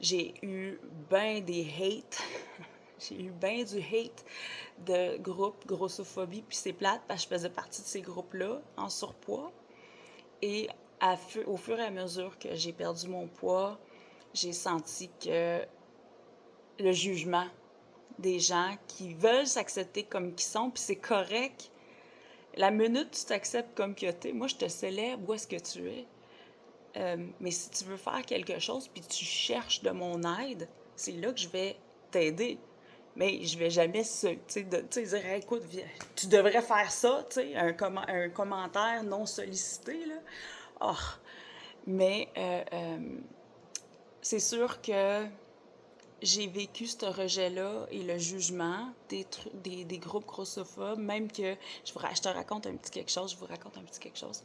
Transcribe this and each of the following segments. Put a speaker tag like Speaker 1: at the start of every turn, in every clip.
Speaker 1: J'ai eu ben des hates. J'ai eu ben du hate de groupe grossophobie, puis c'est plate parce que je faisais partie de ces groupes-là en surpoids. Et au fur et à mesure que j'ai perdu mon poids, j'ai senti que le jugement des gens qui veulent s'accepter comme qu'ils sont, puis c'est correct. La minute où tu t'acceptes comme que t'es, moi je te célèbre où est-ce que tu es. Mais si tu veux faire quelque chose puis tu cherches de mon aide, c'est là que je vais t'aider. Mais je vais jamais dire hey, écoute, tu devrais faire ça, tu sais, un commentaire non sollicité, là. Oh. Mais c'est sûr que j'ai vécu ce rejet-là et le jugement des groupes grossophobes, même que je te raconte un petit quelque chose, je vous raconte un petit quelque chose.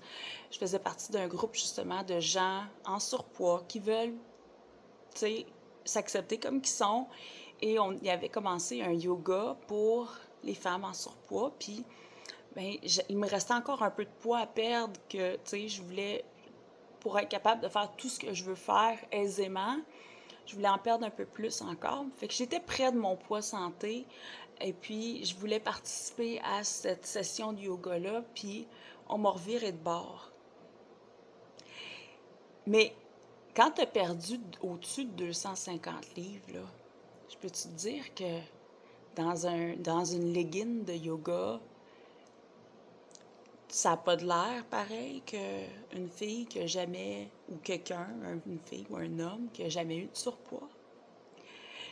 Speaker 1: Je faisais partie d'un groupe justement de gens en surpoids qui veulent, tu sais, s'accepter comme qu'ils sont. Et on y avait commencé un yoga pour les femmes en surpoids. Puis, ben, il me restait encore un peu de poids à perdre que, tu sais, je voulais, pour être capable de faire tout ce que je veux faire aisément, je voulais en perdre un peu plus encore. Fait que j'étais près de mon poids santé. Et puis, je voulais participer à cette session de yoga-là. Puis, on m'a reviré de bord. Mais quand tu as perdu au-dessus de 250 livres, là, je peux te dire que dans une legging de yoga, ça n'a pas de l'air pareil qu'une fille qui a jamais, ou quelqu'un, une fille ou un homme qui a jamais eu de surpoids.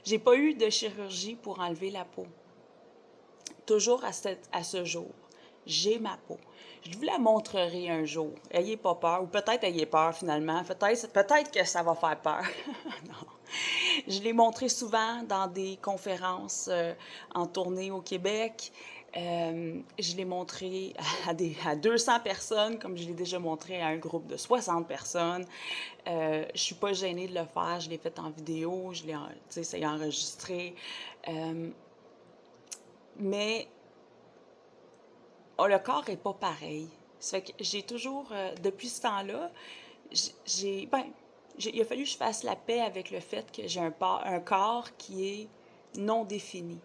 Speaker 1: J'ai pas eu de chirurgie pour enlever la peau. Toujours à ce jour, j'ai ma peau. Je vous la montrerai un jour. Ayez pas peur, ou peut-être ayez peur finalement. Peut-être que ça va faire peur. Non. Je l'ai montré souvent dans des conférences en tournée au Québec. Je l'ai montré à 200 personnes, comme je l'ai déjà montré à un groupe de 60 personnes. Je suis pas gênée de le faire. Je l'ai fait en vidéo, c'est enregistré. Mais le corps est pas pareil. Ça fait que j'ai toujours, depuis ce temps-là, il a fallu que je fasse la paix avec le fait que j'ai un corps qui est non défini.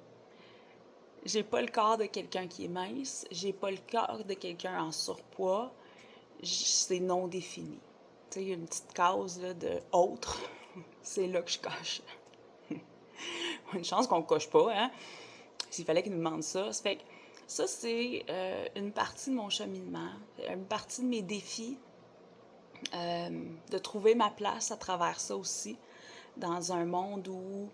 Speaker 1: J'ai pas le corps de quelqu'un qui est mince, j'ai pas le corps de quelqu'un en surpoids, c'est non défini. Tu sais, il y a une petite case là, de autre, c'est là que je coche. Une chance qu'on ne coche pas, hein? S'il fallait qu'il nous demande ça. Ça fait que ça, c'est une partie de mon cheminement, une partie de mes défis, de trouver ma place à travers ça aussi, dans un monde où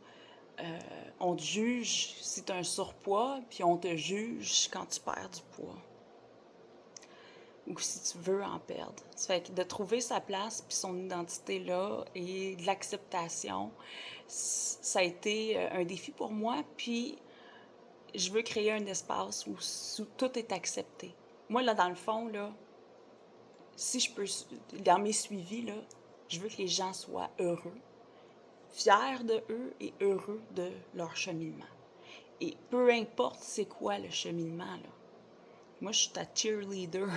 Speaker 1: on te juge si tu as un surpoids, puis on te juge quand tu perds du poids. Ou si tu veux en perdre. Ça fait que de trouver sa place, puis son identité là, et de l'acceptation, ça a été un défi pour moi, puis je veux créer un espace où tout est accepté. Moi, là, dans le fond, là, si je peux, dans mes suivis, là, je veux que les gens soient heureux, fiers de eux et heureux de leur cheminement. Et peu importe c'est quoi le cheminement, là. Moi, je suis ta cheerleader.